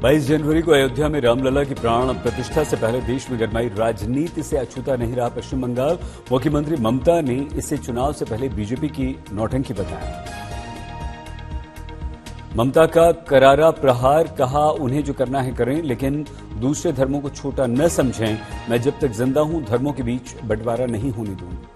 22 जनवरी को अयोध्या में रामलला की प्राण प्रतिष्ठा से पहले देश में गरमाई राजनीति से अछूता नहीं रहा पश्चिम बंगाल। मुख्यमंत्री ममता ने इसे चुनाव से पहले बीजेपी की नौटंकी बताया। ममता का करारा प्रहार, कहा उन्हें जो करना है करें, लेकिन दूसरे धर्मों को छोटा न समझें। मैं जब तक जिंदा हूं धर्मों के बीच बंटवारा नहीं होने दूंगी।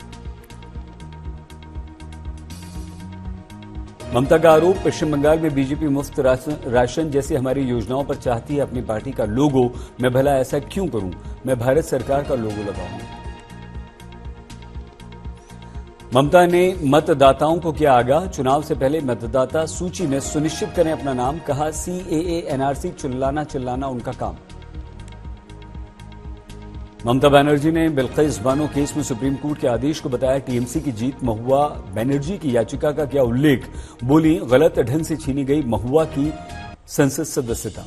ममता का आरोप, पश्चिम बंगाल में बीजेपी मुफ्त राशन जैसी हमारी योजनाओं पर चाहती है अपनी पार्टी का लोगो। मैं भला ऐसा क्यों करूं? मैं भारत सरकार का लोगो लगाऊंगा। ममता ने मतदाताओं को किया आगाह, चुनाव से पहले मतदाता सूची में सुनिश्चित करें अपना नाम। कहा सीएए एनआरसी चिल्लाना उनका काम। ममता बनर्जी ने बिल्किस बानो केस में सुप्रीम कोर्ट के आदेश को बताया टीएमसी की जीत। महुआ बनर्जी की याचिका का किया उल्लेख, बोली गलत ढंग से छीनी गई महुआ की संसद सदस्यता।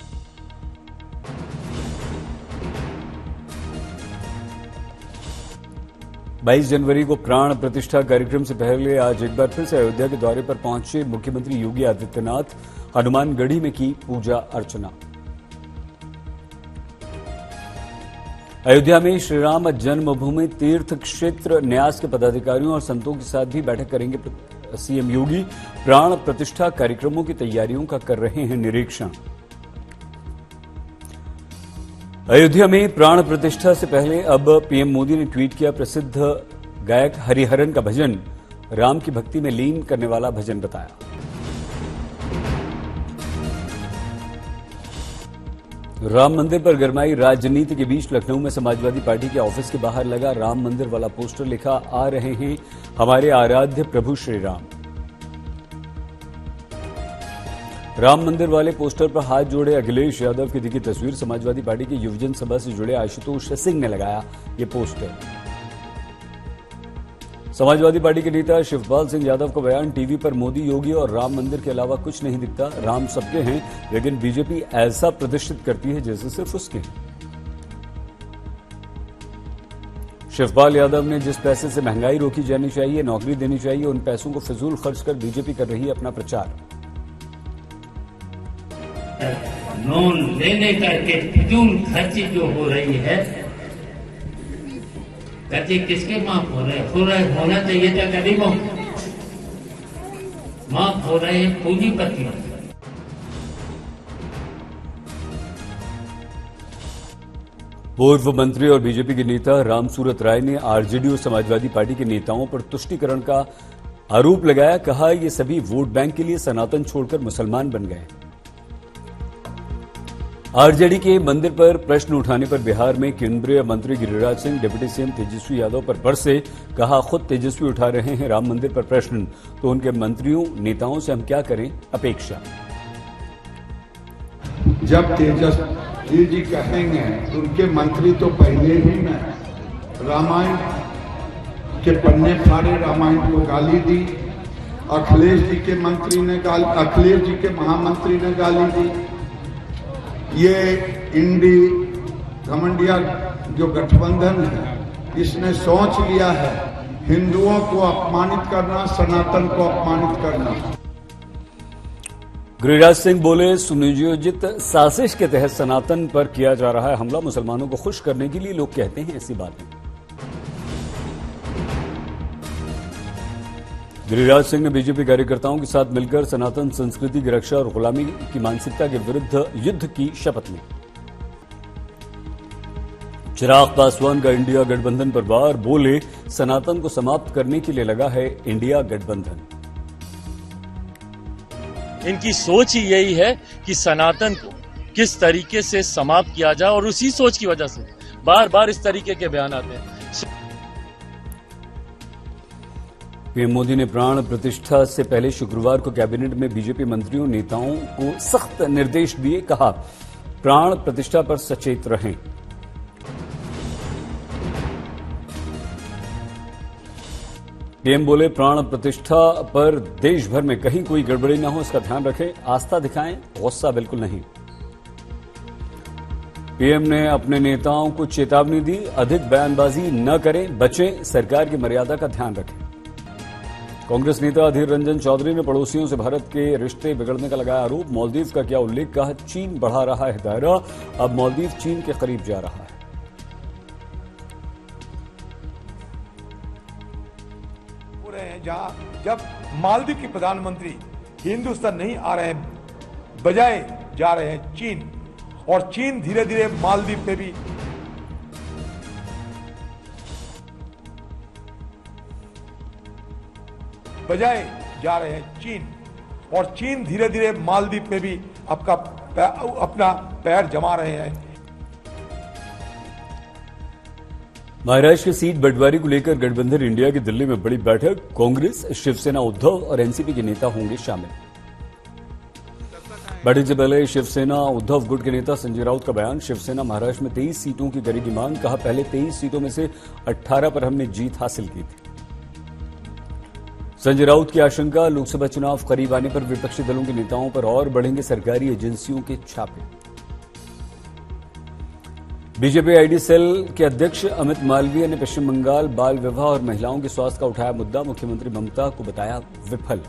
बाईस जनवरी को प्राण प्रतिष्ठा कार्यक्रम से पहले आज एक बार फिर से अयोध्या के दौरे पर पहुंचे मुख्यमंत्री योगी आदित्यनाथ। हनुमानगढ़ी में की पूजा अर्चना। अयोध्या में श्रीराम जन्मभूमि तीर्थ क्षेत्र न्यास के पदाधिकारियों और संतों के साथ भी बैठक करेंगे सीएम योगी। प्राण प्रतिष्ठा कार्यक्रमों की तैयारियों का कर रहे हैं निरीक्षण। अयोध्या में प्राण प्रतिष्ठा से पहले अब पीएम मोदी ने ट्वीट किया, प्रसिद्ध गायक हरिहरन का भजन राम की भक्ति में लीन करने वाला भजन बताया। राम मंदिर पर गरमाई राजनीति के बीच लखनऊ में समाजवादी पार्टी के ऑफिस के बाहर लगा राम मंदिर वाला पोस्टर, लिखा आ रहे हैं हमारे आराध्य प्रभु श्री राम। राम मंदिर वाले पोस्टर पर हाथ जोड़े अखिलेश यादव की दिखी तस्वीर। समाजवादी पार्टी की युवजन सभा से जुड़े आशुतोष सिंह ने लगाया ये पोस्टर। समाजवादी पार्टी के नेता शिवपाल सिंह यादव का बयान, टीवी पर मोदी योगी और राम मंदिर के अलावा कुछ नहीं दिखता। राम सबके हैं, लेकिन बीजेपी ऐसा प्रदर्शित करती है जैसे सिर्फ उसके हैं। शिवपाल यादव ने जिस पैसे से महंगाई रोकी जानी चाहिए, नौकरी देनी चाहिए, उन पैसों को फिजूल खर्च कर बीजेपी कर रही है अपना प्रचार। लोन लेने करके फिजूल खर्ची जो हो रही है, कर्जे किसके माफ हो रहे होना चाहिए था गरीबों, माफ हो रहे हैं पूंजीपतियों। पूर्व मंत्री और बीजेपी के नेता रामसूरत राय ने आरजेडी और समाजवादी पार्टी के नेताओं पर तुष्टीकरण का आरोप लगाया। कहा ये सभी वोट बैंक के लिए सनातन छोड़कर मुसलमान बन गए। आरजेडी के मंदिर पर प्रश्न उठाने पर बिहार में केंद्रीय मंत्री गिरिराज सिंह डिप्टी सीएम तेजस्वी यादव पर बरसे। कहा खुद तेजस्वी उठा रहे हैं राम मंदिर पर प्रश्न, तो उनके मंत्रियों नेताओं से हम क्या करें अपेक्षा। जब तेजस्वी जी कहेंगे तो उनके मंत्री तो पहले ही ना रामायण के पन्ने फाड़े, रामायण को गाली दी। अखिलेश जी के मंत्री ने अखिलेश जी के महामंत्री ने गाली दी। ये इंडी घमंडिया जो गठबंधन है, इसने सोच लिया है हिंदुओं को अपमानित करना, सनातन को अपमानित करना। गिरिराज सिंह बोले, सुनियोजित साजिश के तहत सनातन पर किया जा रहा है हमला। मुसलमानों को खुश करने के लिए लोग कहते हैं ऐसी बातें। गिरिराज सिंह ने बीजेपी कार्यकर्ताओं के साथ मिलकर सनातन संस्कृति की रक्षा और गुलामी की मानसिकता के विरुद्ध युद्ध की शपथ ली। चिराग पासवान का इंडिया गठबंधन पर वार, बोले सनातन को समाप्त करने के लिए लगा है इंडिया गठबंधन। इनकी सोच ही यही है कि सनातन को किस तरीके से समाप्त किया जाए, और उसी सोच की वजह से बार बार इस तरीके के बयान आते हैं। पीएम मोदी ने प्राण प्रतिष्ठा से पहले शुक्रवार को कैबिनेट में बीजेपी मंत्रियों नेताओं को सख्त निर्देश दिए। कहा प्राण प्रतिष्ठा पर सचेत रहें। पीएम बोले प्राण प्रतिष्ठा पर देश भर में कहीं कोई गड़बड़ी न हो, इसका ध्यान रखें, आस्था दिखाएं, गुस्सा बिल्कुल नहीं। पीएम ने अपने नेताओं को चेतावनी दी, अधिक बयानबाजी न करें, बचें, सरकार की मर्यादा का ध्यान रखें। कांग्रेस नेता अधीर रंजन चौधरी ने पड़ोसियों से भारत के रिश्ते बिगड़ने का लगाया आरोप। मालदीव का किया उल्लेख, कहा चीन बढ़ा रहा है दायरा, अब मालदीव चीन के करीब जा रहा है। जहां जब मालदीव के प्रधानमंत्री हिंदुस्तान नहीं आ रहे हैं, बजाय जा रहे हैं चीन, और चीन धीरे धीरे मालदीव पे भी बजाय जा रहे हैं चीन, और चीन धीरे धीरे मालदीव पे भी अपना पैर जमा रहे हैं। महाराष्ट्र की सीट बंटवारे को लेकर गठबंधन इंडिया की दिल्ली में बड़ी बैठक। कांग्रेस, शिवसेना, उद्धव और एनसीपी के नेता होंगे शामिल। बैठक से पहले शिवसेना उद्धव गुट के नेता संजय राउत का बयान। शिवसेना महाराष्ट्र में 23 सीटों की करेगी मांग, कहा पहले 23 सीटों में से 18 पर हमने जीत हासिल की थी। संजय राउत की आशंका, लोकसभा चुनाव करीब आने पर विपक्षी दलों के नेताओं पर और बढ़ेंगे सरकारी एजेंसियों के छापे। बीजेपी आईडी सेल के अध्यक्ष अमित मालवीय ने पश्चिम बंगाल बाल विवाह और महिलाओं के स्वास्थ्य का उठाया मुद्दा, मुख्यमंत्री ममता को बताया विफल।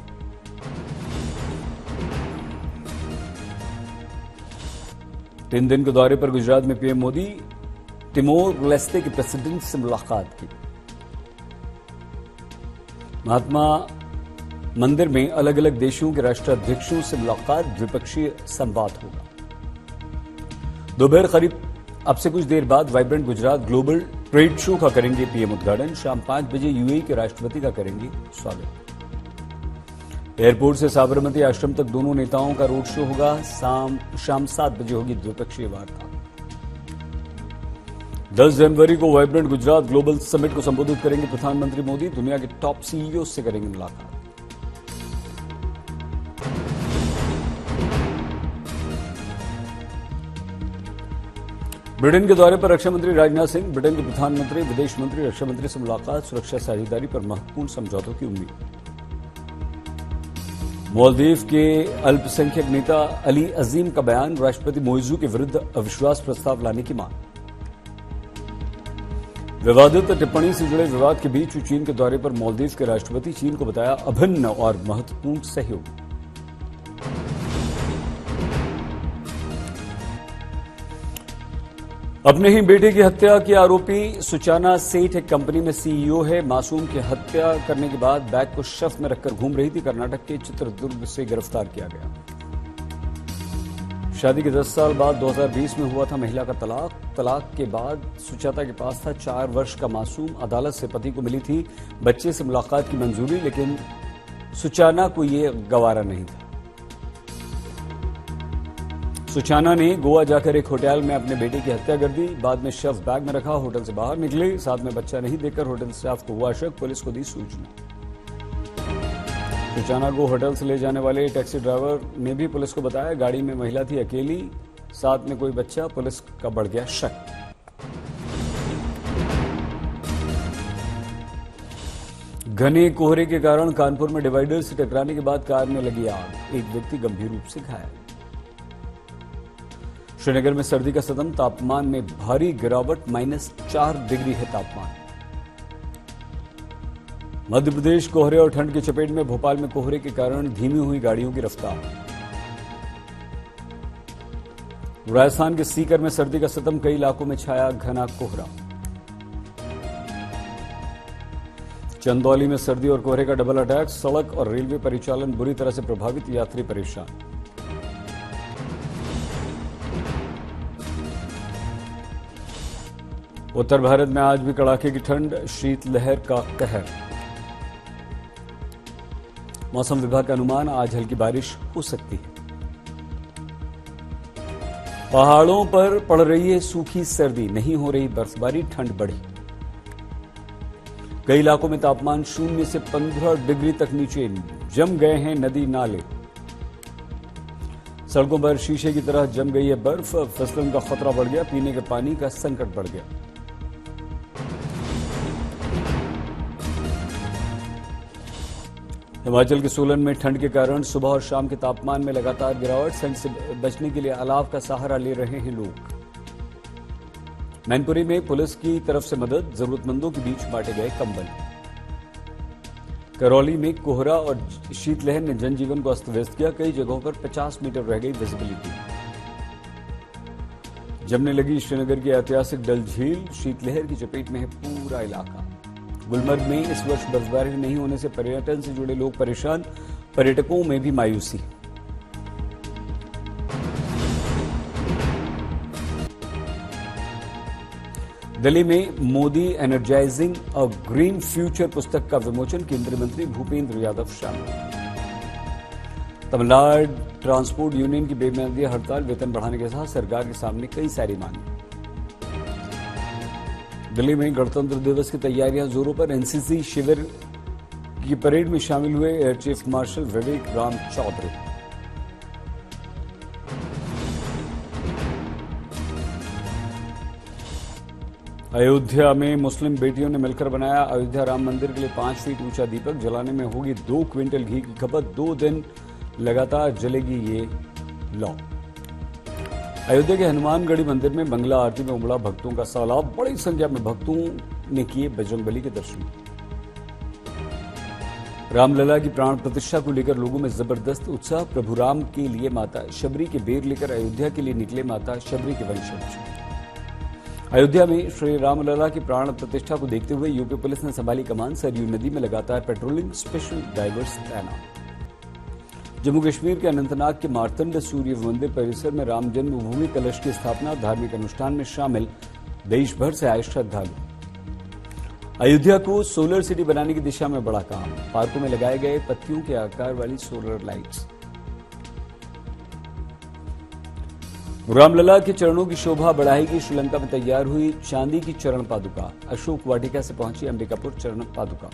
तीन दिन के दौरे पर गुजरात में पीएम मोदी तिमोर लेस्ते के प्रेसिडेंट से मुलाकात की। महात्मा मंदिर में अलग अलग देशों के राष्ट्राध्यक्षों से मुलाकात, द्विपक्षीय संवाद होगा। दोपहर करीब अब से कुछ देर बाद vibrant Gujarat global trade show का करेंगे पीएम उद्घाटन। शाम 5 बजे यूएई के राष्ट्रपति का करेंगे स्वागत। एयरपोर्ट से साबरमती आश्रम तक दोनों नेताओं का रोड शो होगा। शाम 7 बजे होगी द्विपक्षीय वार्ता। 10 जनवरी को वाइब्रेंट गुजरात ग्लोबल समिट को संबोधित करेंगे प्रधानमंत्री मोदी। दुनिया के टॉप सीईओ से करेंगे मुलाकात। ब्रिटेन के दौरे पर रक्षा मंत्री राजनाथ सिंह, ब्रिटेन के प्रधानमंत्री, विदेश मंत्री, रक्षा मंत्री से मुलाकात, सुरक्षा साझेदारी पर महत्वपूर्ण समझौतों की उम्मीद। मालदीव के अल्पसंख्यक नेता अली अजीम का बयान, राष्ट्रपति मोइजू के विरुद्ध अविश्वास प्रस्ताव लाने की मांग। विवादित टिप्पणी से जुड़े विवाद के बीच चीन के दौरे पर मालदीव के राष्ट्रपति, चीन को बताया अभिन्न और महत्वपूर्ण सहयोग। अपने ही बेटे की हत्या के आरोपी सुचाना सेठ एक कंपनी में सीईओ है। मासूम की हत्या करने के बाद बैग को शफ में रखकर घूम रही थी। कर्नाटक के चित्रदुर्ग से गिरफ्तार किया गया। शादी के 10 साल बाद 2020 में हुआ था महिला का तलाक। तलाक के बाद सुचाता के पास था 4 वर्ष का मासूम। अदालत से पति को मिली थी बच्चे से मुलाकात की मंजूरी, लेकिन सुचाना को यह गवारा नहीं था। सुचाना ने गोवा जाकर एक होटल में अपने बेटे की हत्या कर दी। बाद में शव बैग में रखा, होटल से बाहर निकले। साथ में बच्चा नहीं देखकर होटल स्टाफ को हुआ शक, पुलिस को दी सूचना। सुचाना को होटल से ले जाने वाले टैक्सी ड्राइवर ने भी पुलिस को बताया गाड़ी में महिला थी अकेली, साथ में कोई बच्चा। पुलिस का बढ़ गया शक। घने कोहरे के कारण कानपुर में डिवाइडर से टकराने के बाद कार में लगी आग, एक व्यक्ति गंभीर रूप से घायल। श्रीनगर में सर्दी का सदम, तापमान में भारी गिरावट, -4 डिग्री है तापमान। मध्य प्रदेश कोहरे और ठंड की चपेट में, भोपाल में कोहरे के कारण धीमी हुई गाड़ियों की रफ्तार। राजस्थान के सीकर में सर्दी का सदम, कई इलाकों में छाया घना कोहरा। चंदौली में सर्दी और कोहरे का डबल अटैक, सड़क और रेलवे परिचालन बुरी तरह से प्रभावित, यात्री परेशान। उत्तर भारत में आज भी कड़ाके की ठंड, शीतलहर का कहर। मौसम विभाग का अनुमान, आज हल्की बारिश हो सकती है। पहाड़ों पर पड़ रही है सूखी सर्दी, नहीं हो रही बर्फबारी, ठंड बढ़ी। कई इलाकों में तापमान 0 से 15 डिग्री तक नीचे, जम गए हैं नदी नाले। सड़कों पर शीशे की तरह जम गई है बर्फ, फिसलन का खतरा बढ़ गया, पीने के पानी का संकट बढ़ गया। हिमाचल के सोलन में ठंड के कारण सुबह और शाम के तापमान में लगातार गिरावट, ठंड से बचने के लिए अलाव का सहारा ले रहे हैं लोग। मैनपुरी में पुलिस की तरफ से मदद, जरूरतमंदों के बीच बांटे गए कंबल। करौली में कोहरा और शीतलहर ने जनजीवन को अस्त व्यस्त किया। कई जगहों पर 50 मीटर रह गई विजिबिलिटी। जमने लगी श्रीनगर की ऐतिहासिक डल झील, शीतलहर की चपेट में है पूरा इलाका। गुलमर्ग में इस वर्ष बर्फबारी नहीं होने से पर्यटन से जुड़े लोग परेशान, पर्यटकों में भी मायूसी। दिल्ली में मोदी एनर्जाइजिंग अ ग्रीन फ्यूचर पुस्तक का विमोचन, केंद्रीय मंत्री भूपेंद्र यादव शामिल। तमिलनाडु ट्रांसपोर्ट यूनियन की बेबुनियाद हड़ताल, वेतन बढ़ाने के साथ सरकार के सामने कई सारी मांगे। दिल्ली में गणतंत्र दिवस की तैयारियां जोरों पर, एनसीसी शिविर की परेड में शामिल हुए एयर चीफ मार्शल विवेक राम चौधरी। अयोध्या में मुस्लिम बेटियों ने मिलकर बनाया अयोध्या राम मंदिर के लिए 5 फीट ऊंचा दीपक, जलाने में होगी 2 क्विंटल घी की खपत, 2 दिन लगातार जलेगी ये लौ। अयोध्या के हनुमानगढ़ी मंदिर में मंगला आरती में उमड़ा भक्तों का सैलाब, बड़ी संख्या में भक्तों ने किए बजरंगबली के दर्शन। रामलला की प्राण प्रतिष्ठा को लेकर लोगों में जबरदस्त उत्साह, प्रभु राम के लिए माता शबरी के बेर लेकर अयोध्या के लिए निकले माता शबरी के वंशज। अयोध्या में श्री रामलला की प्राण प्रतिष्ठा को देखते हुए यूपी पुलिस ने संभाली कमान, सरयू नदी में लगातार पेट्रोलिंग, स्पेशल डाइवर्स तैनात। जम्मू कश्मीर के अनंतनाग के मार्तंड सूर्य मंदिर परिसर में राम जन्मभूमि कलश की स्थापना, धार्मिक अनुष्ठान में शामिल देश भर से आए श्रद्धालु। अयोध्या को सोलर सिटी बनाने की दिशा में बड़ा काम, पार्कों में लगाए गए पत्तियों के आकार वाली सोलर लाइट्स। रामलला के चरणों की शोभा बढ़ाएगी, श्रीलंका में तैयार हुई चांदी की चरण पादुका, अशोक वाटिका से पहुंची अंबिकापुर चरण पादुका।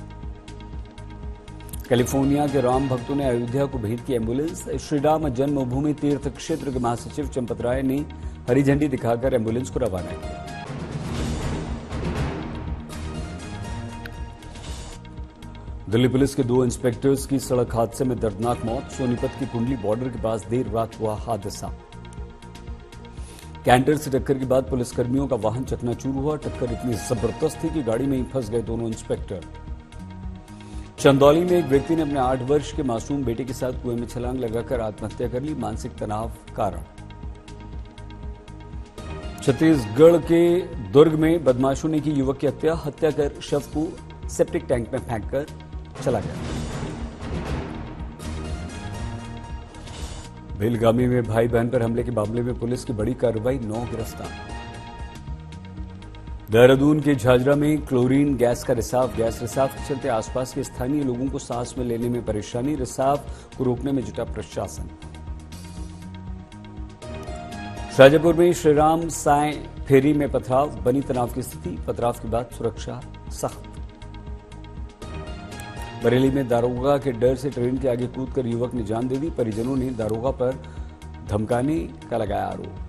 कैलिफोर्निया के राम भक्तों ने अयोध्या को भेंट की एम्बुलेंस, श्रीराम जन्मभूमि तीर्थ क्षेत्र के महासचिव चंपत राय ने हरी झंडी दिखाकर एम्बुलेंस को रवाना किया। दिल्ली पुलिस के 2 इंस्पेक्टर्स की सड़क हादसे में दर्दनाक मौत, सोनीपत की कुंडली बॉर्डर के पास देर रात हुआ हादसा। कैंटर से टक्कर के बाद पुलिसकर्मियों का वाहन चकनाचूर हुआ, टक्कर इतनी जबरदस्त थी कि गाड़ी में ही फंस गए दोनों इंस्पेक्टर। चंदौली में एक व्यक्ति ने अपने 8 वर्ष के मासूम बेटे के साथ कुएं में छलांग लगाकर आत्महत्या कर ली, मानसिक तनाव कारण। छत्तीसगढ़ के दुर्ग में बदमाशों ने की युवक की हत्या कर शव को सेप्टिक टैंक में फेंककर चला गया। बेलगामी में भाई बहन पर हमले के मामले में पुलिस की बड़ी कार्रवाई, 9 गिरफ्तार। देहरादून के झाझरा में क्लोरीन गैस का रिसाव, गैस रिसाव के चलते आसपास के स्थानीय लोगों को सांस में लेने में परेशानी, रिसाव को रोकने में जुटा प्रशासन। शाजापुर में श्रीराम साय फेरी में पथराव, बनी तनाव की स्थिति, पथराव के बाद सुरक्षा सख्त। बरेली में दारोगा के डर से ट्रेन के आगे कूदकर युवक ने जान दे दी, परिजनों ने दारोगा पर धमकाने का लगाया आरोप।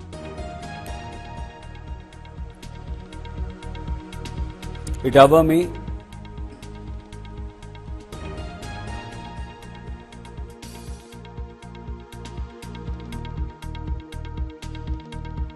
इटावा में